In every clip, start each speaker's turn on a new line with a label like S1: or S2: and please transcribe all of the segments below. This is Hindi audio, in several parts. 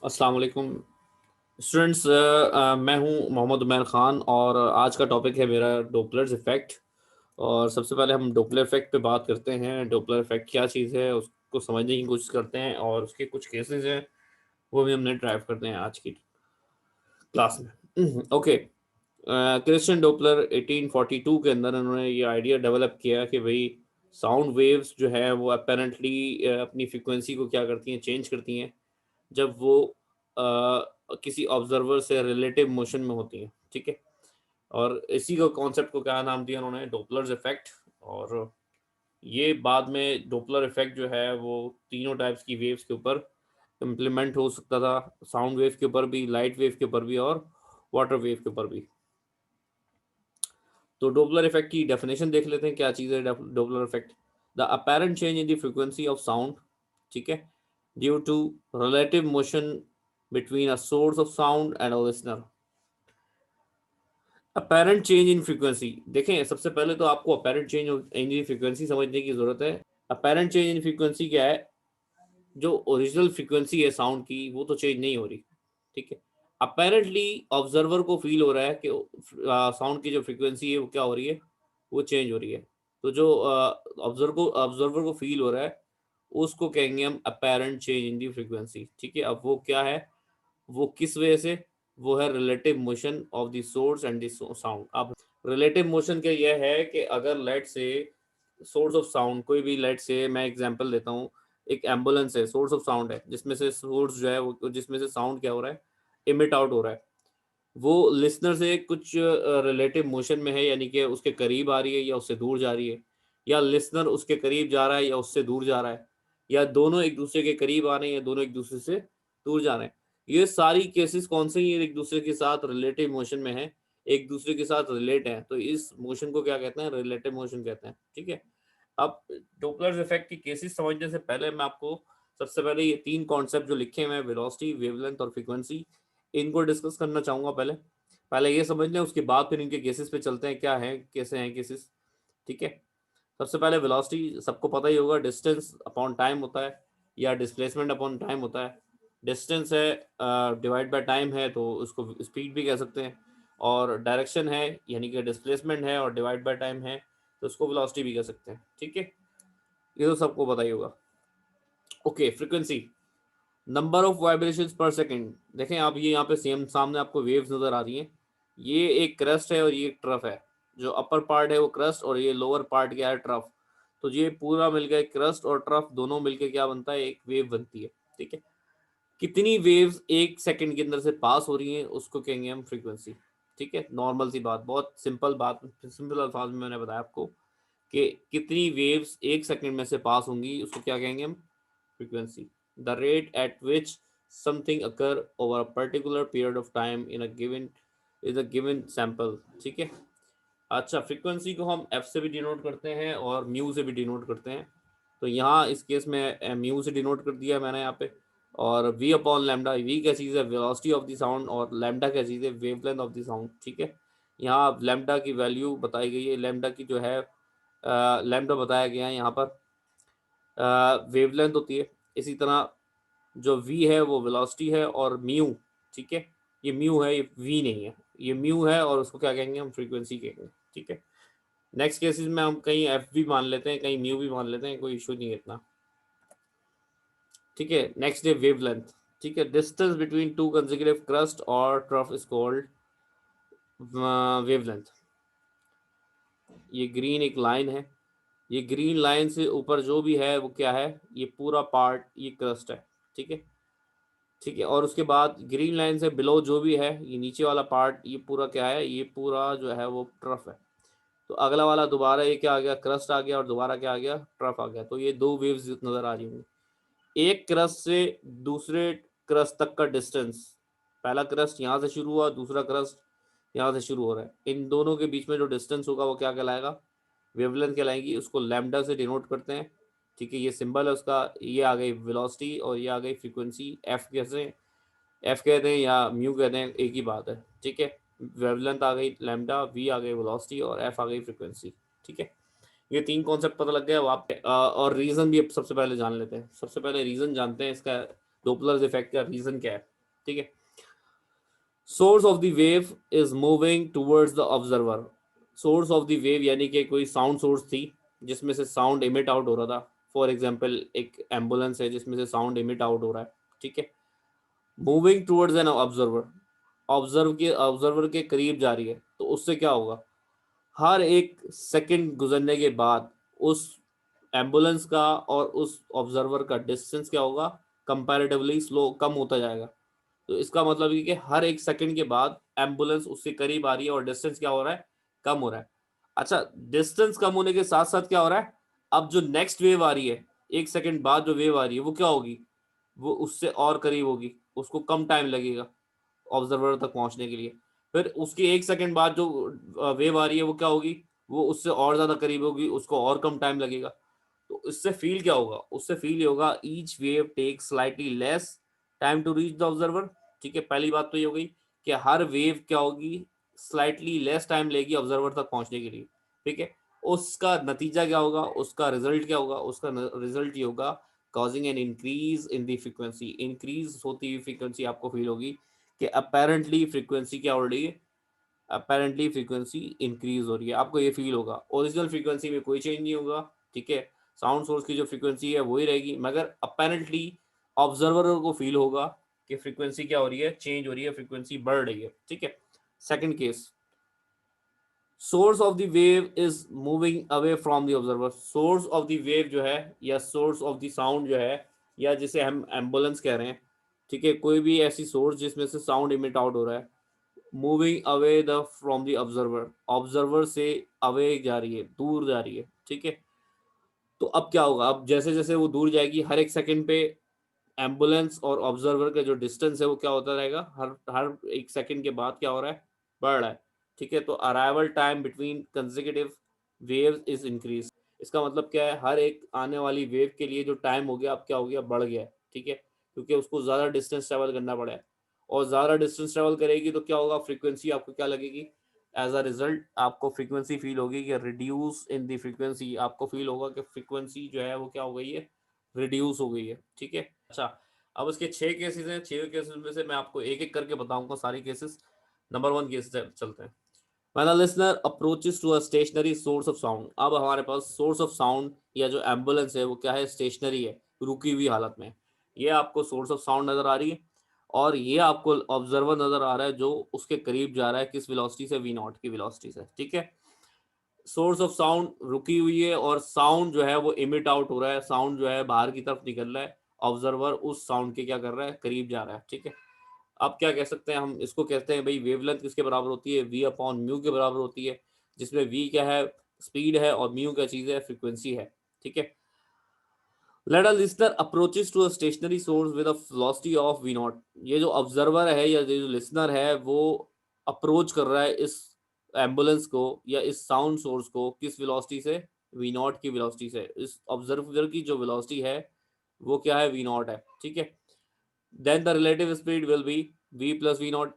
S1: अस्सलाम वालेकुम स्टूडेंट्स। मैं हूं मोहम्मद उमैर ख़ान और आज का टॉपिक है मेरा डोपलर्स इफ़ेक्ट। और सबसे पहले हम डोपलर इफ़ेक्ट पे बात करते हैं। डोपलर इफ़ेक्ट क्या चीज़ है उसको समझने की कोशिश करते हैं और उसके कुछ केसेस हैं वो भी हमने ड्राइव करते हैं आज की क्लास में। ओके, क्रिश्चियन डोपलर 1842 के अंदर उन्होंने ये आइडिया डेवलप किया कि भाई साउंड वेव्स जो है वो अपेरेंटली अपनी फ्रीक्वेंसी को क्या करती हैं, चेंज करती हैं जब वो किसी ऑब्जर्वर से रिलेटिव मोशन में होती हैं। ठीक है, और इसी का कॉन्सेप्ट को क्या नाम दिया उन्होंने, डोपलर्स इफेक्ट। और ये बाद में डोपलर इफेक्ट जो है वो तीनों टाइप्स की वेव्स के ऊपर इम्प्लीमेंट हो सकता था, साउंड वेव के ऊपर भी, लाइट वेव के ऊपर भी और वाटर वेव के ऊपर भी। तो डोपलर इफेक्ट की डेफिनेशन देख लेते हैं, क्या चीज़ है Doppler effect. The apparent change in the frequency of sound, ठीक है, due to relative motion between a source of sound and a listener. Apparent change in frequency, देखें सबसे पहले तो आपको अपेरेंट चेंज इन फ्रीक्वेंसी समझने की जरूरत है। अपेरेंट चेंज इन फ्रीक्वेंसी क्या है? जो ओरिजिनल फ्रीक्वेंसी है साउंड की वो तो चेंज नहीं हो रही, ठीक है। अपेरेंटली ऑब्जर्वर को फील हो रहा है कि साउंड की जो फ्रीक्वेंसी है वो क्या हो रही है, वो चेंज हो रही है। तो जो ऑब्जर्वर को फील हो रहा है उसको कहेंगे हम apparent change in the frequency. ठीक है, अब वो क्या है, वो किस वजह से, वो है relative motion of the source and the sound. अब रिलेटिव मोशन क्या यह है कि अगर लेट से सोर्स ऑफ साउंड, कोई भी लेट से मैं एग्जांपल देता हूँ, एक एम्बुलेंस है, सोर्स ऑफ साउंड है, जिसमें से सोर्स जो है वो, जिसमें से साउंड क्या हो रहा है, इमिट आउट हो रहा है, वो लिसनर से कुछ रिलेटिव मोशन में है, यानी कि उसके करीब आ रही है या उससे दूर जा रही है, या लिसनर उसके करीब जा रहा है या उससे दूर जा रहा है, या दोनों एक दूसरे के करीब आ रहे हैं या दोनों एक दूसरे से दूर जा रहे हैं। ये सारी केसेस कौन से, ये एक दूसरे के साथ रिलेटिव मोशन में है, एक दूसरे के साथ रिलेट है, तो इस मोशन को क्या कहते हैं, रिलेटिव मोशन कहते हैं। ठीक है, अब डोपलर इफेक्ट की केसेस समझने से पहले मैं आपको सबसे पहले ये तीन कॉन्सेप्ट जो लिखे हुए हैं, वेलोसिटी, वेवलेंथ और फ्रीक्वेंसी, इनको डिस्कस करना चाहूंगा। पहले पहले ये समझ लें, उसके बाद फिर इनके केसेस पे चलते हैं, क्या है, कैसे हैं केसेस। ठीक है, सबसे पहले वेलोसिटी, सबको पता ही होगा, डिस्टेंस अपॉन टाइम होता है या डिस्प्लेसमेंट अपॉन टाइम होता है। डिस्टेंस है डिवाइड बाय टाइम है तो उसको स्पीड भी कह सकते हैं, और डायरेक्शन है यानी कि डिस्प्लेसमेंट है और डिवाइड बाय टाइम है तो उसको वेलोसिटी भी कह सकते हैं। ठीक है, ये तो सबको पता ही होगा। Okay, frequency, number of vibrations पर सेकंड। देखें आप, ये यहाँ पे सेम सामने आपको वेव्स नजर आ रही हैं, ये एक क्रस्ट है और ये एक ट्रफ है। जो अपर पार्ट है वो क्रस्ट और ये लोअर पार्ट क्या है, ट्रफ। तो ये पूरा मिलकर क्रस्ट और ट्रफ दोनों मिलकर क्या बनता है, एक वेव बनती है। ठीक है, कितनी वेव्स एक सेकंड के अंदर से पास हो रही हैं उसको कहेंगे हम फ्रीक्वेंसी। ठीक है, नॉर्मल सी बात, बहुत सिंपल बात, सिंपल अल्फाज में मैंने बताया आपको कि कितनी वेव्स एक सेकंड में से पास होंगी उसको क्या कहेंगे हम, frequency. The rate at which something occur over a particular period of time in a given sample. ठीक है, अच्छा, फ्रीक्वेंसी को हम एफ से भी डिनोट करते हैं और म्यू से भी डिनोट करते हैं। तो यहाँ इस केस में म्यू से डिनोट कर दिया मैंने यहाँ पे। और वी अपॉन लैम्डा, वी क्या चीज़ है, वेलोसिटी ऑफ द साउंड, और लैम्डा क्या चीज़ है, वेवलेंथ ऑफ द साउंड। ठीक है, यहाँ लैम्डा की वैल्यू बताई गई है, लैम्डा की जो है लैम्डा बताया गया है यहाँ पर, वेवलेंथ होती है। इसी तरह जो वी है वो वेलोसिटी है, और म्यू, ठीक है, ये म्यू है, ये वी नहीं है, ये म्यू है, और उसको क्या कहेंगे हम, फ्रीक्वेंसी कहेंगे। ठीक है, नेक्स्ट केसेस में हम कहीं एफ भी मान लेते हैं, कहीं म्यू भी मान लेते हैं, कोई इशू नहीं है इतना। ठीक है, नेक्स्ट है वेवलेंथ। ठीक है, distance between two consecutive crust और ट्रफ इज कॉल्ड वेवलेंथ। ये ग्रीन एक लाइन है, ये ग्रीन लाइन से ऊपर जो भी है वो क्या है, ये पूरा पार्ट ये क्रस्ट है। ठीक है, ठीक है, और उसके बाद ग्रीन लाइन से बिलो जो भी है, ये नीचे वाला पार्ट, ये पूरा क्या है, ये पूरा जो है वो ट्रफ है। तो अगला वाला दोबारा ये क्या आ गया, क्रस्ट आ गया, और दोबारा क्या आ गया, ट्रफ आ गया। तो ये दो वेव्स नजर आ रही होंगी। एक क्रस्ट से दूसरे क्रस्ट तक का डिस्टेंस, पहला क्रस्ट यहाँ से शुरू हुआ, दूसरा क्रस्ट यहाँ से शुरू हो रहा है, इन दोनों के बीच में जो डिस्टेंस होगा वो क्या कहलाएगा, वेवलेंथ कहलाएगी। उसको लैम्डा से डिनोट करते हैं। ठीक है, ये सिंबल है उसका, ये आ गई वेलोसिटी और ये आ गई फ्रीक्वेंसी। एफ कैसे, एफ कहते हैं या म्यू कहते हैं, एक ही बात है। ठीक है, वेवलेंथ आ गई लैम्डा, वी आ गई वेलोसिटी और एफ आ गई फ्रीक्वेंसी। ठीक है, ये तीन कॉन्सेप्ट पता लग गया अब आप। और रीजन भी अब सबसे पहले जान लेते हैं, सबसे पहले रीजन जानते हैं इसका, डोपलर इफेक्ट का रीजन क्या है। ठीक है। Source of the wave is moving towards the observer. Source of the wave यानी कि कोई साउंड सोर्स थी जिसमें से साउंड इमिट आउट हो रहा था। फॉर एग्जांपल एक एम्बुलेंस है जिसमें से साउंड इमिट आउट हो रहा है, ठीक है। Moving towards an observer, observer के करीब जा रही है, तो उससे क्या होगा, हर एक सेकंड गुजरने के बाद उस एम्बुलेंस का और उस ऑब्जर्वर का डिस्टेंस क्या होगा, कंपैरेटिवली स्लो कम होता जाएगा। तो इसका मतलब ये कि हर एक सेकंड के बाद एम्बुलेंस उससे करीब आ रही है और डिस्टेंस क्या हो रहा है, कम हो रहा है। अच्छा, डिस्टेंस कम होने के साथ साथ क्या हो रहा है, अब जो नेक्स्ट वेव आ रही है, एक सेकंड बाद जो वेव आ रही है वो क्या होगी, वो उससे और करीब होगी, उसको कम टाइम लगेगा ऑब्जर्वर तक पहुंचने के लिए। फिर उसकी एक सेकंड बाद जो वेव आ रही है वो क्या होगी, वो उससे और ज्यादा करीब होगी, उसको और कम टाइम लगेगा। तो इससे फील क्या होगा, उससे फील ये होगा each wave take slightly less time to reach the observer. ठीक है, पहली बात तो ये हो गई कि हर वेव क्या होगी, स्लाइटली लेस टाइम लेगी ऑब्जर्वर तक पहुंचने के लिए। ठीक है, उसका नतीजा क्या होगा, उसका रिजल्ट क्या होगा, उसका रिजल्ट ये होगा causing an increase in the frequency. Increase होती हुई फ्रीक्वेंसी आपको फील होगी कि अपेरेंटली फ्रीक्वेंसी क्या हो रही है, अपेरेंटली फ्रीक्वेंसी इंक्रीज हो रही है, आपको ये फील होगा। ओरिजिनल फ्रीक्वेंसी में कोई चेंज नहीं होगा, ठीक है, साउंड सोर्स की जो फ्रीक्वेंसी है वही रहेगी, मगर अपेरेंटली ऑब्जर्वर को फील होगा कि फ्रीक्वेंसी क्या हो रही है, चेंज हो रही है, फ्रीक्वेंसी बढ़ रही है। ठीक है। Second case, source of the wave is moving away from the observer. Source of the wave जो है या सोर्स ऑफ द साउंड जो है, या जिसे हम एम्बुलेंस कह रहे हैं, ठीक है, कोई भी ऐसी सोर्स जिसमें से साउंड इमिट आउट हो रहा है, moving away the from the observer, observer से अवे जा रही है, दूर जा रही है। ठीक है, तो अब क्या होगा, अब जैसे जैसे वो दूर जाएगी हर एक सेकंड पे एम्बुलेंस और ऑब्जर्वर का जो डिस्टेंस है वो क्या होता रहेगा, हर हर एक सेकंड के बाद क्या हो रहा है, बढ़ रहा है। ठीक है, तो arrival time between consecutive waves is increase. इसका मतलब क्या है, हर एक आने वाली वेव के लिए जो टाइम हो गया अब क्या हो गया, बढ़ गया है। ठीक है, क्योंकि उसको ज़्यादा डिस्टेंस ट्रेवल करना पड़ा है, और ज़्यादा डिस्टेंस ट्रेवल करेगी तो क्या होगा, फ्रीक्वेंसी आपको क्या लगेगी, एज अ रिजल्ट आपको फ्रीक्वेंसी फील होगी कि रिड्यूस इन दी फ्रीक्वेंसी, आपको फील होगा कि फ्रीक्वेंसी जो है वो क्या हो गई है, रिड्यूस हो गई है। ठीक है। अच्छा, अब इसके 6 केसेस हैं, 6 केसेस में से मैं आपको एक एक करके बताऊंगा सारी केसेस। नंबर 1 केस चलते हैं। When a listener approaches to a stationary source of sound, अब हमारे पास सोर्स ऑफ साउंड या जो एम्बुलेंस है वो क्या है, स्टेशनरी है, रुकी हुई हालत में। ये आपको सोर्स ऑफ साउंड नजर आ रही है, और ये आपको ऑब्जर्वर नजर आ रहा है जो उसके करीब जा रहा है, किस वेलोसिटी से, वी नॉट की वेलोसिटी से। ठीक है, सोर्स ऑफ साउंड रुकी हुई है और साउंड जो है वो इमिट आउट हो रहा है, साउंड जो है बाहर की तरफ निकल रहा है, ऑब्जर्वर उस साउंड के क्या कर रहा है, करीब जा रहा है। ठीक है, अब क्या कह सकते हैं हम, इसको कहते हैं भाई वेवलेंथ किसके बराबर होती है, वी अपॉन म्यू के बराबर होती है, जिसमें वी क्या है, स्पीड है, और म्यू क्या चीज़ है, फ्रीक्वेंसी है। ठीक है, let a listener approaches to a stationary source with a velocity of v naught. ये जो ऑब्जर्वर है या जो लिसनर है वो अप्रोच कर रहा है इस एम्बुलेंस को या इस साउंड सोर्स को किस वेलोसिटी से, वी नॉट की वेलोसिटी से। इस ऑब्जर्वर की जो वेलोसिटी है वो क्या है, वी नॉट है। ठीक है, then the relative speed will be v plus v naught.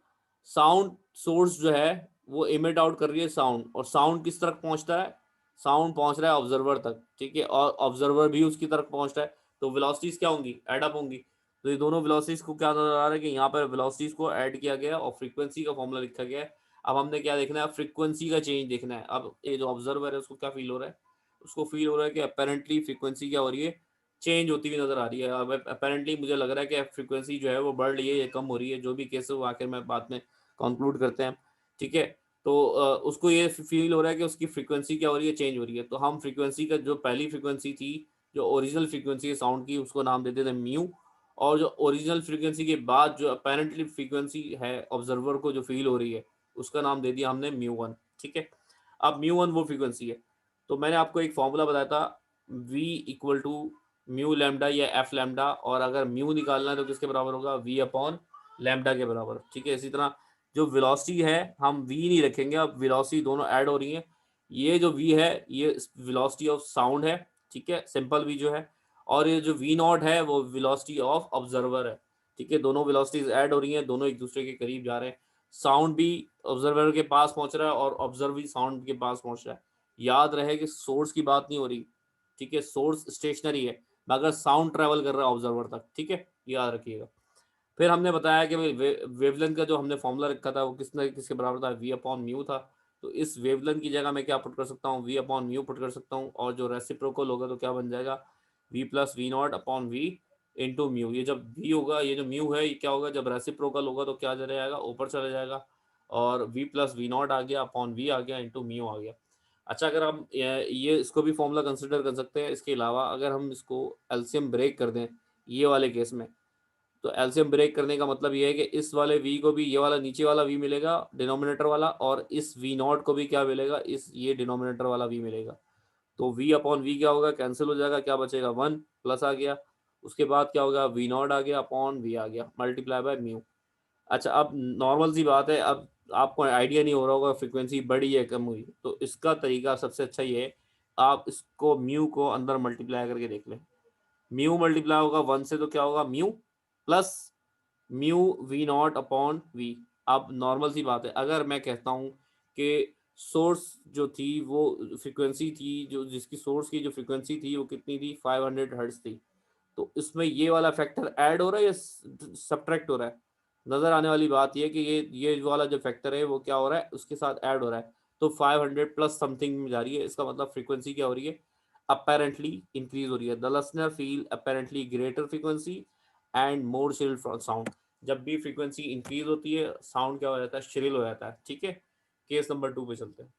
S1: Sound source जो है वो इमिट आउट कर रही है साउंड, और साउंड किस तरफ पहुंचता है, साउंड पहुंच रहा है ऑब्जर्वर तक। ठीक है, और ऑब्जर्वर भी उसकी तरफ पहुंच रहा है, तो वेलोसिटीज क्या होंगी, एड अप होंगी। तो ये दोनों वेलोसिटीज को क्या नजर आ रहा है कि यहाँ पर वेलोसिटीज को ऐड किया गया और फ्रीक्वेंसी का फॉर्मूला लिखा गया है। अब हमने क्या देखना है, फ्रीक्वेंसी का चेंज देखना है। अब ये जो ऑब्जर्वर है उसको क्या फील हो रहा है, उसको फील हो रहा है कि अपेरेंटली फ्रीक्वेंसी क्या हो रही है, चेंज होती हुई नजर आ रही है। अब अपेरेंटली मुझे लग रहा है कि फ्रीक्वेंसी जो है वो बढ़ रही है या कम हो रही है, जो भी केस हो आखिर में बाद में कंक्लूड करते हैं। ठीक है, तो उसको ये फील हो रहा है कि उसकी फ्रीक्वेंसी क्या हो रही है, चेंज हो रही है। तो हम फ्रीक्वेंसी का जो पहली फ्रीक्वेंसी थी, जो ओरिजिनल फ्रीक्वेंसी है साउंड की, उसको नाम देते थे म्यू। और जो ओरिजिनल फ्रीक्वेंसी के बाद जो अपेरेंटली फ्रीक्वेंसी है ऑब्जर्वर को जो फील हो रही है, उसका नाम दे दिया हमने म्यू वन। ठीक है, अब म्यू वन वो फ्रीक्वेंसी है। तो मैंने आपको एक फॉर्मूला बताया था, v equal to mu lambda या एफ लैम्डा, और अगर म्यू निकालना है तो किसके बराबर होगा, v अपॉन लैम्डा के बराबर। ठीक है, इसी तरह जो वेलोसिटी है हम v नहीं रखेंगे, अब वेलोसिटी दोनों ऐड हो रही है। ये जो v है ये वेलोसिटी ऑफ साउंड है, ठीक है, सिंपल v जो है, और ये जो v नॉट है वो वेलोसिटी ऑफ ऑब्जर्वर है। ठीक है, दोनों वेलोसिटीज ऐड हो रही हैं, दोनों एक दूसरे के करीब जा रहे हैं। साउंड भी ऑब्जर्वर के पास पहुंच रहा है और ऑब्जर्वर भी साउंड के पास पहुंच रहा है। याद रहे कि सोर्स की बात नहीं हो रही, ठीक है, सोर्स स्टेशनरी है, मगर साउंड ट्रेवल कर रहा है ऑब्जर्वर तक। ठीक है, याद रखिएगा। फिर हमने बताया कि भाई वेवलेंथ का जो हमने फॉर्मूला रखा था वो किसके बराबर था, v अपॉन म्यू था। तो इस वेवलेंथ की जगह मैं क्या पुट कर सकता हूँ, v अपॉन म्यू पुट कर सकता हूँ, और जो रेसिप्रोकल होगा तो क्या बन जाएगा, v plus v naught upon v into mu. ये जब v होगा, ये जो म्यू है ये क्या होगा, जब रेसिप्रोकल होगा तो क्या चला जाएगा, ऊपर चला जाएगा, और v प्लस वी नॉट आ गया अपॉन v आ गया इंटू म्यू आ गया। अच्छा, अगर हम ये इसको भी फॉर्मूला कंसिडर कर सकते हैं। इसके अलावा अगर हम इसको एलसीएम ब्रेक कर दें ये वाले केस में, तो एलसीएम ब्रेक करने का मतलब ये है कि इस वाले v को भी ये वाला नीचे वाला v मिलेगा डिनोमिनेटर वाला, और इस v नॉट को भी क्या मिलेगा, इस ये डिनोमिनेटर वाला v मिलेगा। तो v अपॉन v क्या होगा, कैंसिल हो जाएगा, क्या बचेगा, 1 प्लस आ गया। उसके बाद क्या होगा, v नॉट आ गया अपॉन v आ गया मल्टीप्लाई बाय म्यू। अच्छा, अब नॉर्मल सी बात है, अब आपको आइडिया नहीं हो रहा होगा फ्रीक्वेंसी बढ़ी है कम हुई, तो इसका तरीका सबसे अच्छा ये है, आप इसको म्यू को अंदर मल्टीप्लाई करके देख लें। म्यू मल्टीप्लाई होगा 1 से तो क्या होगा, mu plus mu v naught upon v. अब नॉर्मल सी बात है, अगर मैं कहता हूँ कि सोर्स जो थी वो फ्रीक्वेंसी थी, जो जिसकी सोर्स की जो फ्रीक्वेंसी थी वो कितनी थी, 500 हर्ट्ज थी, तो इसमें ये वाला फैक्टर ऐड हो रहा है या सब्ट्रैक्ट हो रहा है। नजर आने वाली बात ये कि ये वाला जो फैक्टर है वो क्या हो रहा है, उसके साथ ऐड हो रहा है। तो 500 प्लस समथिंग में जा रही है, इसका मतलब फ्रीक्वेंसी क्या हो रही है, apparently इंक्रीज हो रही है। The listener feel apparently greater frequency and more shrill sound. जब भी फ्रीक्वेंसी इंक्रीज होती है साउंड क्या हो जाता है, श्रिल हो जाता है। ठीक है, केस नंबर 2 पे चलते हैं।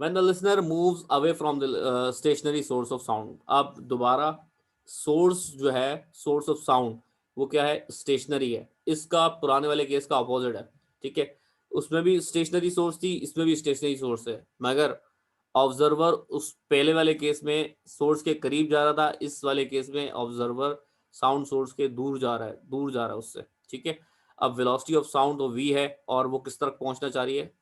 S1: when the listener moves away from the stationary source of sound। अब दोबारा सोर्स जो है, सोर्स ऑफ साउंड वो क्या है, स्टेशनरी है। इसका पुराने वाले केस का अपोजिट है। ठीक है, उसमें भी स्टेशनरी सोर्स थी, इसमें भी स्टेशनरी सोर्स है, मगर ऑब्जर्वर उस पहले वाले केस में सोर्स के करीब जा रहा था, इस वाले केस में ऑब्जर्वर साउंड सोर्स के दूर जा रहा है, दूर जा रहा है उससे। ठीक है, अब वेलोसिटी ऑफ साउंड तो v है, और वो किस तरफ पहुंचना चाह रही है,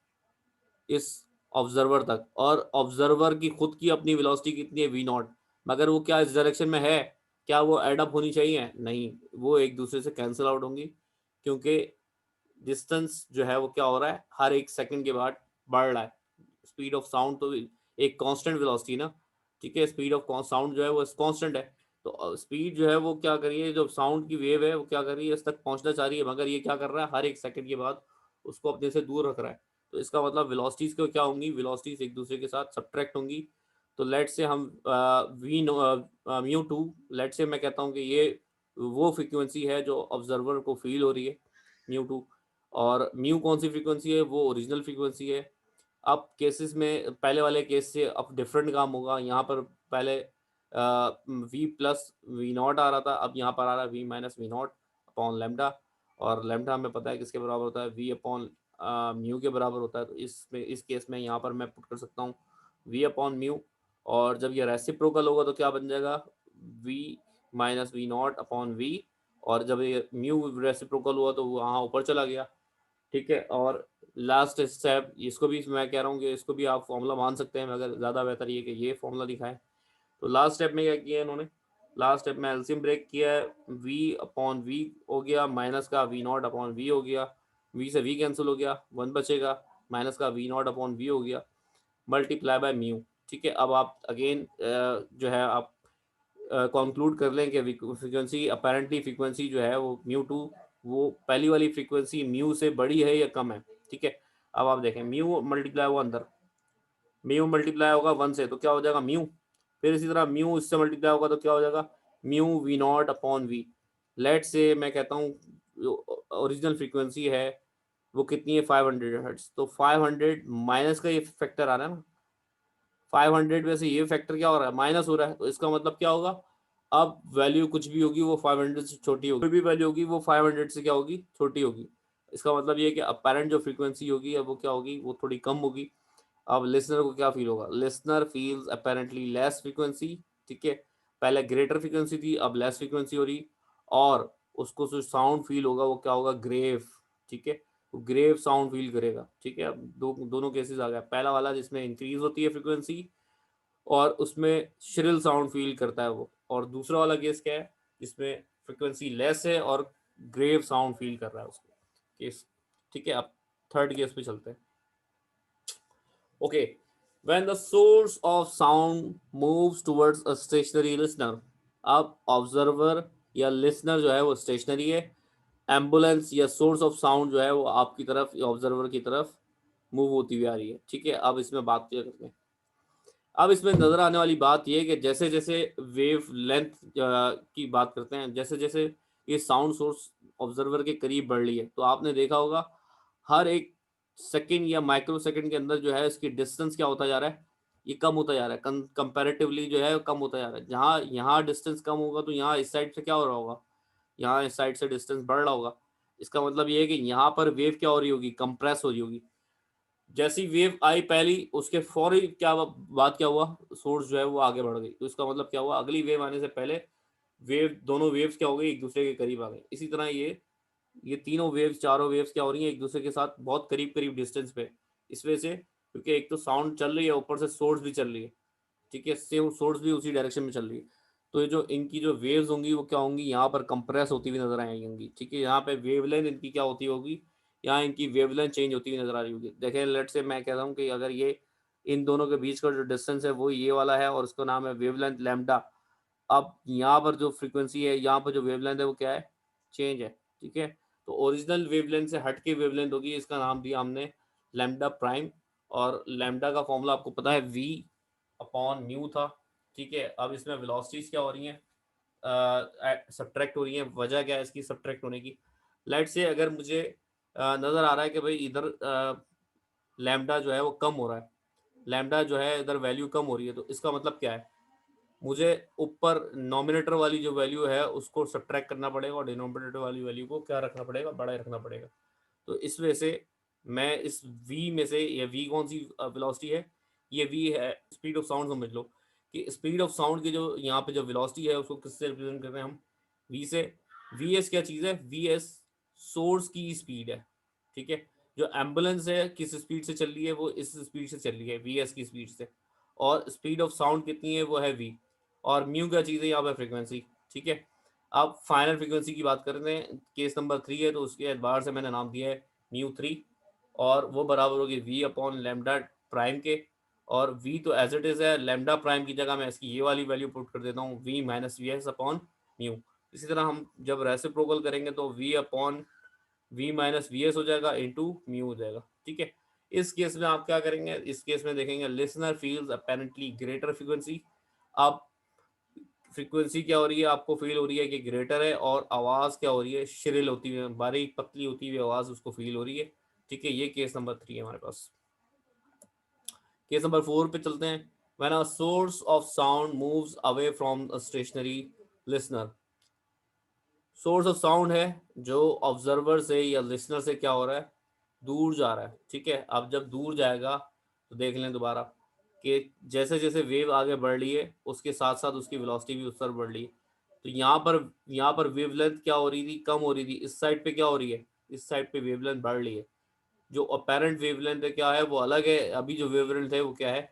S1: इस ऑब्जर्वर तक, और ऑब्जर्वर की खुद की अपनी वेलोसिटी कितनी है, वी नॉट, मगर वो क्या इस डायरेक्शन में है, क्या वो एड अप होनी चाहिए, नहीं, वो एक दूसरे से कैंसिल आउट होंगी, क्योंकि डिस्टेंस जो है वो क्या हो रहा है, हर एक सेकंड के बाद बढ़ रहा है। स्पीड ऑफ साउंड तो एक कांस्टेंट वेलोसिटी ना। ठीक है, स्पीड ऑफ साउंड जो है वो कांस्टेंट है, तो स्पीड जो है वो क्या कर रही है, जो साउंड की वेव है वो क्या कर रही है, इस तक पहुंचना चाह रही है, मगर ये क्या कर रहा है, हर एक सेकंड के बाद उसको अपने से दूर रख रहा है। तो इसका मतलब वेलोसिटीज को क्या होंगी, वेलोसिटीज एक दूसरे के साथ सब्ट्रैक्ट होंगी। तो लेट से हम वी म्यू टू, लेट से मैं कहता हूँ कि ये वो फ्रीक्वेंसी है जो ऑब्जर्वर को फील हो रही है, म्यू टू। और म्यू कौन सी फ्रीक्वेंसी है, वो ओरिजिनल फ्रीक्वेंसी है। अब केसेस में पहले वाले केस से अब डिफरेंट काम होगा, यहाँ पर पहले वी प्लस वी नॉट आ रहा था, अब यहाँ पर आ रहा है v minus v naught upon lambda, और लेमडा हमें पता है किसके बराबर होता है, वी अपॉन म्यू के बराबर होता है। तो इसमें इस केस में यहाँ पर मैं पुट कर सकता हूँ वी अपॉन म्यू, और जब ये रेसिप्रोकल होगा तो क्या बन जाएगा, v minus v naught upon v, और जब ये म्यू रेसिप्रोकल हुआ तो वहाँ ऊपर चला गया। ठीक है, और लास्ट स्टेप, इसको भी मैं कह रहा हूँ कि इसको भी आप फॉर्मूला मान सकते हैं, मगर ज़्यादा बेहतर ये कि ये फॉर्मूला दिखाएं। तो लास्ट स्टेप में क्या किया है इन्होंने, लास्ट स्टेप में एल्सियम ब्रेक किया है, v अपॉन वी हो गया, माइनस का वी नॉट अपॉन वी हो गया, v से v कैंसिल हो गया, 1 बचेगा, माइनस का वी नॉट अपॉन वी हो गया, मल्टीप्लाई बाय म्यू। ठीक है, अब आप अगेन जो है आप कंक्लूड कर लें कि फ्रीक्वेंसी अपेरेंटली फ्रीक्वेंसी जो है वो म्यू टू, वो पहली वाली फ्रीक्वेंसी म्यू से बड़ी है या कम है। ठीक है, अब आप देखें म्यू मल्टीप्लाई हुआ अंदर, म्यू मल्टीप्लाई होगा 1 से तो क्या हो जाएगा, म्यू, फिर इसी तरह म्यू इससे मल्टीप्लाई होगा तो क्या हो जाएगा, mu v naught upon v. लेट से मैं कहता हूँ ओरिजिनल फ्रीक्वेंसी है वो कितनी है, 500 हर्ट्ज, तो 500 माइनस का ये फैक्टर आ रहा है ना, 500 में से ये फैक्टर क्या हो रहा है, माइनस हो रहा है, तो इसका मतलब क्या होगा, अब वैल्यू कुछ भी होगी वो 500 से छोटी होगी, कोई भी वैल्यू होगी वो 500 से क्या होगी, छोटी होगी। इसका मतलब ये है कि अपेरेंट जो फ्रीक्वेंसी होगी अब वो क्या होगी, वो थोड़ी कम होगी। अब लिसनर को क्या फील होगा, listener feels apparently less frequency. ठीक है, पहले ग्रेटर फ्रीक्वेंसी थी अब लेस फ्रीक्वेंसी हो रही, और उसको जो साउंड फील होगा वो क्या होगा, ग्रेव। ठीक है, वो ग्रेव साउंड फील करेगा। ठीक है, अब दोनों केसेस आ गया, पहला वाला जिसमें इंक्रीज होती है फ्रीक्वेंसी और उसमें श्रिल साउंड फील करता है वो, और दूसरा वाला केस क्या है जिसमें फ्रीक्वेंसी लेस है और ग्रेव साउंड फील कर रहा है उसको केस। ठीक है, अब थर्ड केस पे चलते हैं। Okay, when the source of sound moves towards a stationary listener. अब ऑब्जर्वर या लिसनर जो है वो स्टेशनरी है, एम्बुलेंस या सोर्स ऑफ साउंड जो है वो आपकी तरफ या ऑब्जर्वर की तरफ मूव होती हुई आ रही है। ठीक है, अब इसमें बात क्या करते हैं। अब इसमें नजर आने वाली बात यह है कि जैसे जैसे वेव लेंथ की बात करते हैं, जैसे जैसे ये साउंड सोर्स ऑब्जर्वर के करीब बढ़ रही है, तो आपने देखा होगा हर एक सेकंड या माइक्रो सेकंड के अंदर जो है इसकी डिस्टेंस क्या होता जा रहा है, ये कम होता जा रहा है, कंपैरेटिवली जो है कम होता जा रहा है। जहाँ यहाँ डिस्टेंस कम होगा तो यहाँ इस साइड से क्या हो रहा होगा, यहाँ इस साइड से डिस्टेंस बढ़ रहा होगा। इसका मतलब ये है कि यहाँ पर वेव क्या हो रही होगी, कंप्रेस हो रही होगी। जैसी वेव आई पहली, उसके फौरी क्या बात क्या हुआ, सोर्स जो है वो आगे बढ़ गई, तो इसका मतलब क्या हुआ, अगली वेव आने से पहले वेव, दोनों वेव्स क्या हो गई, एक दूसरे के करीब आ गए। इसी तरह ये तीनों वेव्स, चारों वेव्स क्या हो रही हैं, एक दूसरे के साथ बहुत करीब करीब डिस्टेंस पे। इस वजह से, क्योंकि एक तो साउंड चल रही है, ऊपर से सोर्स भी चल रही है। ठीक है, सेम सोर्स भी उसी डायरेक्शन में चल रही है। तो ये जो इनकी जो वेव्स होंगी वो क्या होंगी, यहाँ पर कंप्रेस होती हुई नजर आएंगी होंगी। ठीक है, यहाँ पे वेवलेंथ इनकी क्या होती होगी, यहाँ इनकी वेवलेंथ चेंज होती हुई नजर आ रही होगी। देखें, लेट से मैं कहता हूँ कि अगर ये इन दोनों के बीच का जो डिस्टेंस है वो ये वाला है और उसका नाम है वेवलेंथ लैम्डा। अब यहाँ पर जो फ्रीक्वेंसी है, यहाँ पर जो वेवलेंथ है वो क्या है, चेंज है। ठीक है, तो ओरिजिनल वेवलेंथ से हट के वेवलेंथ होगी, इसका नाम दिया हमने लैम्डा प्राइम। और लैम्डा का फॉर्मूला आपको पता है, वी अपॉन म्यू था। ठीक है, अब इसमें वेलोसिटीज क्या हो रही हैं, सब्ट्रैक्ट हो रही हैं। वजह क्या है इसकी सब्ट्रैक्ट होने की, लेट से अगर मुझे नज़र आ रहा है कि भाई इधर लैम्डा जो है वो कम हो रहा है, लैम्डा जो है इधर वैल्यू कम हो रही है, तो इसका मतलब क्या है, मुझे ऊपर नॉमिनेटर वाली जो वैल्यू है उसको सब्ट्रैक्ट करना पड़ेगा और डिनोमिनेटर वाली वैल्यू को क्या रखना पड़ेगा, बड़ा ही रखना पड़ेगा। तो इस वजह से मैं इस v में से, ये v कौन सी वेलोसिटी है, ये v है स्पीड ऑफ साउंड। समझ लो कि स्पीड ऑफ साउंड की जो यहाँ पे जो वेलोसिटी है उसको किससे रिप्रेजेंट कर रहे हैं हम, v से। vs क्या चीज़ है, vs सोर्स की स्पीड है। ठीक है, जो एम्बुलेंस है किस स्पीड से चल रही है, वो इस स्पीड से चल रही है, vs की स्पीड से। और स्पीड ऑफ साउंड कितनी है, वो है v। और म्यू क्या चीज़ है यहाँ पे, फ्रिक्वेंसी। ठीक है, अब फाइनल फ्रिक्वेंसी की बात करते हैं, केस नंबर 3 है तो उसके एतबार से मैंने नाम दिया है म्यू 3। और वो बराबर होगी वी अपॉन लेमडा प्राइम के। और वी तो एज इट इज़ है, लेमडा प्राइम की जगह मैं इसकी ये वाली वैल्यू पुट कर देता हूँ, v minus v s upon mu. इसी तरह हम जब रेसिप्रोकल करेंगे तो v upon v minus v s हो जाएगा, इंटू म्यू हो जाएगा। ठीक है, इस केस में आप क्या करेंगे, इस केस में देखेंगे listener feels apparently greater frequency. अब फ्रीक्वेंसी क्या हो रही है, आपको फील हो रही है कि ग्रेटर है, और आवाज़ क्या हो रही है, श्रिल होती हुई, बारीक पतली होती हुई आवाज़ उसको फील हो रही है। ठीक है, ये केस नंबर 3 है हमारे पास। केस नंबर 4 पे चलते हैं। When a source of sound moves away from a stationary listener. Source of sound है जो ऑब्जर्वर से या लिसनर से क्या हो रहा है, दूर जा रहा है। ठीक है, अब जब दूर जाएगा तो देख लें दोबारा कि जैसे जैसे वेव आगे बढ़ रही है उसके साथ साथ उसकी वेलोसिटी भी उस पर बढ़ रही है। तो यहाँ पर वेवलेंथ क्या हो रही थी, कम हो रही थी। इस साइड पे क्या हो रही है, इस साइड पे वेवलेंथ बढ़ रही है। जो अपेरेंट वेवलेंथ है क्या है, वो अलग है। अभी जो वेवलेंथ है वो क्या है,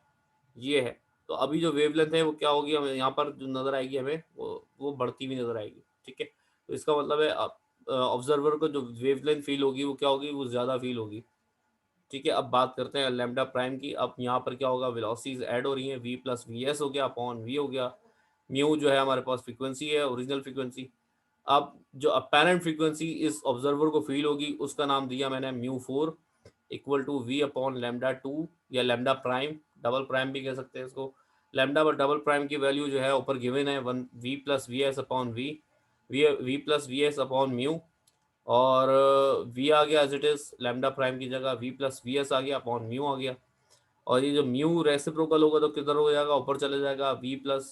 S1: ये है। तो अभी जो वेवलेंथ है वो क्या होगी, हमें यहाँ पर जो नज़र आएगी, हमें वो बढ़ती हुई नज़र आएगी। ठीक है, तो इसका मतलब है ऑब्जर्वर को जो वेवलेंथ फील होगी वो क्या होगी, वो ज़्यादा फील होगी। ठीक है, अब बात करते हैं लैम्डा प्राइम की। अब यहाँ पर क्या होगा, वेलोसिटीज ऐड हो रही हैं, वी प्लस वी एस हो गया अपॉन वी हो गया। म्यू जो है हमारे पास फ्रीक्वेंसी है, ओरिजिनल फ्रीक्वेंसी। अब जो अपेरेंट फ्रीक्वेंसी इस ऑब्जर्वर को फील होगी उसका नाम दिया मैंने mu 4, equal to v upon lambda 2 या लेमडा प्राइम, डबल प्राइम भी कह सकते हैं इसको। लेमडा पर डबल प्राइम की वैल्यू जो है ऊपर गिवन है, one v plus v s upon v plus v s upon mu. और वी आ गया as it is, lambda prime की जगह वी प्लस वी एस आ गया अपॉन म्यू आ गया। और ये जो म्यू रेसिप्रोकल होगा तो किधर हो जाएगा, ऊपर चले जाएगा, वी प्लस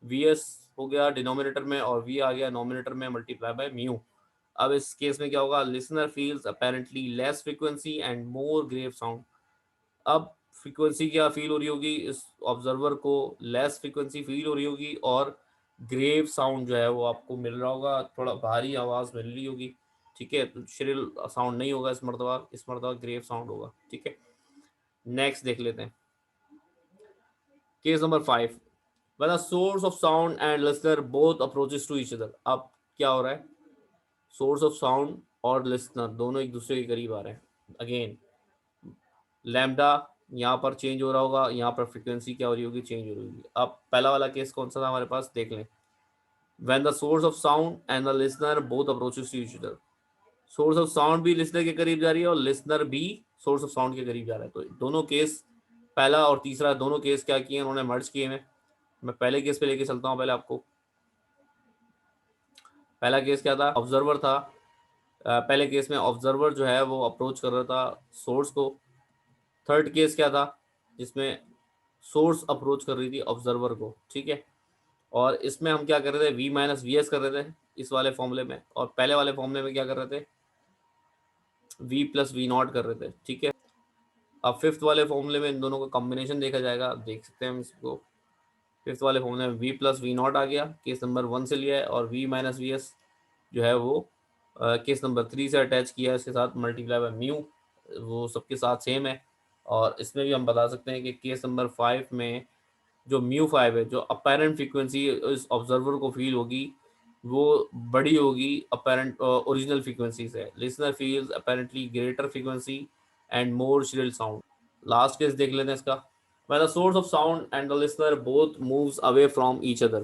S1: वी एस हो गया डिनोमिनेटर में, और वी आ गया नोमिनेटर में, मल्टीप्लाई बाय म्यू। अब इस केस में क्या होगा, listener feels apparently less frequency and more grave sound. अब फ्रीक्वेंसी क्या फील हो रही होगी, इस ऑब्जर्वर को लेस फ्रीक्वेंसी फील हो रही होगी, और ग्रेव साउंड जो है वो आपको मिल रहा होगा, थोड़ा भारी आवाज़ मिल रही होगी। ठीक है, तो श्रिल साउंड नहीं होगा इस मरतबा ग्रेव साउंड होगा। ठीक है, नेक्स्ट देख लेते हैं, case number 5। when a source of sound and listener both approaches to each other। अब क्या हो रहा है, सोर्स ऑफ साउंड और लिसनर दोनों एक दूसरे के करीब आ रहे हैं। अगेन लैम्डा यहाँ पर चेंज हो रहा होगा, यहाँ पर फ्रीक्वेंसी क्या हो रही होगी, चेंज हो रही होगी। अब पहला वाला केस कौन सा था हमारे पास, देख लें। When the source of sound and the listener both approaches to each other. Source of sound भी लिसनर के करीब जा रही है और लिसनर भी सोर्स ऑफ साउंड के करीब जा रहा है। तो दोनों केस, पहला और तीसरा दोनों केस क्या किए उन्होंने, मर्ज किए हैं। मैं पहले केस पे लेके चलता हूँ पहले आपको। पहला केस क्या था, ऑब्जर्वर था। पहले केस में ऑब्जर्वर जो है वो अप्रोच कर रहा था सोर्स को। थर्ड केस क्या था, जिसमें सोर्स अप्रोच कर रही थी ऑब्जर्वर को, ठीक है। और इसमें हम क्या कर रहे थे, वी माइनस वी एस कर रहे थे इस वाले फॉर्मूले में, और पहले वाले फॉर्मूले में क्या कर रहे थे, वी प्लस वी नॉट कर रहे थे, ठीक है। अब फिफ्थ वाले फॉर्मूले में इन दोनों का कॉम्बिनेशन देखा जाएगा, आप देख सकते हैं हम इसको। फिफ्थ वाले फॉर्मूले में वी प्लस वी नॉट आ गया, केस नंबर 1 से लिया है, और वी माइनस वी एस जो है वो केस नंबर 3 से अटैच किया है, इसके साथ मल्टीप्लाई बाय म्यू, वो सबके साथ सेम है। और इसमें भी हम बता सकते हैं कि केस नंबर 5 में जो म्यू 5 है, जो अपेरेंट फ्रीक्वेंसी इस ऑब्जर्वर को फील होगी वो बड़ी होगी अपेरेंट ओरिजिनल फ्रीक्वेंसी से। Listener feels apparently greater frequency and more shrill sound. Last case देख लेते हैं इसका। When the source of sound and the listener both moves away from each other।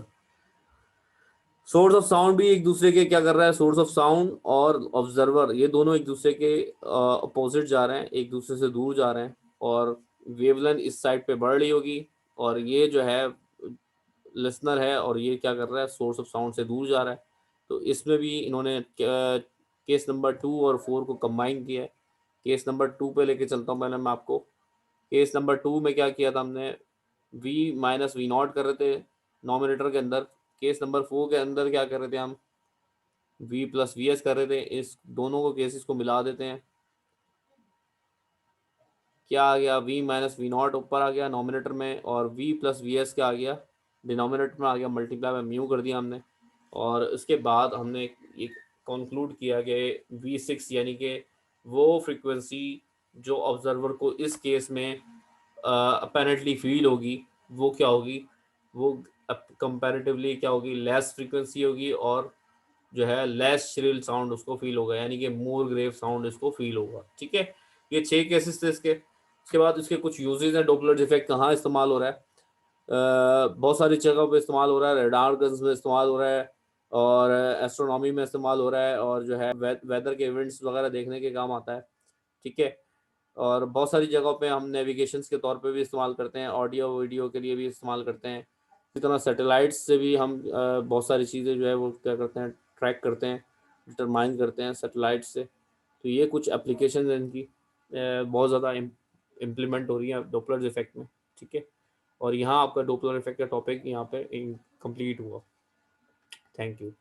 S1: Source of sound भी एक दूसरे के क्या कर रहा है, सोर्स ऑफ साउंड और ऑब्जर्वर ये दोनों एक दूसरे के अपोजिट जा रहे हैं, एक दूसरे से दूर जा रहे हैं, और वेवलेंथ इस साइड पे बढ़ रही होगी, और ये जो है लिसनर है और ये क्या कर रहा है, सोर्स ऑफ साउंड से दूर जा रहा है। तो इसमें भी इन्होंने केस नंबर 2 और 4 को कंबाइन किया है। केस नंबर 2 पे लेके चलता हूँ पहले मैं आपको। केस नंबर 2 में क्या किया था हमने, वी माइनस वी नॉट कर रहे थे नॉमिनेटर के अंदर। केस नंबर 4 के अंदर क्या कर रहे थे हम, वी प्लस वी एस कर रहे थे। इस दोनों को केसेस को मिला देते हैं, क्या आ गया, वी माइनस वी नॉट ऊपर आ गया नॉमिनेटर में, और वी प्लस वी एस क्या आ गया, डिनोमिनेटर में आ गया, मल्टीप्लाई बाय म्यू कर दिया हमने। और उसके बाद हमने ये कंक्लूड किया कि V6 यानी कि वो फ्रीक्वेंसी जो ऑब्जर्वर को इस केस में अपेरेंटली फील होगी वो क्या होगी, वो कंपैरेटिवली क्या होगी, लेस फ्रीक्वेंसी होगी, और जो है लेस श्रिल साउंड उसको फील होगा, यानी कि मोर ग्रेव साउंड इसको फील होगा, ठीक है। ये 6 केसेस थे इसके। उसके बाद इसके कुछ यूजेस हैं। डॉपलर इफेक्ट कहाँ इस्तेमाल हो रहा है, बहुत सारी जगहों पे इस्तेमाल हो रहा है। रडार गन्स में इस्तेमाल हो रहा है, और एस्ट्रोनॉमी में इस्तेमाल हो रहा है, और जो है वेदर के इवेंट्स वगैरह देखने के काम आता है, ठीक है। और बहुत सारी जगहों पे हम नेविगेशंस के तौर पे भी इस्तेमाल करते हैं, ऑडियो वीडियो के लिए भी इस्तेमाल करते हैं। इसी तरह सैटेलाइट्स से भी हम बहुत सारी चीज़ें जो है वो क्या करते हैं, ट्रैक करते हैं, डिटरमाइन करते हैं सैटेलाइट से। तो ये कुछ एप्लीकेशन हैं इनकी, बहुत ज़्यादा इम्प्लीमेंट हो रही है डॉपलर इफेक्ट में, ठीक है। और यहाँ आपका डॉपलर इफेक्ट का टॉपिक यहाँ पे कंप्लीट हुआ। Thank you.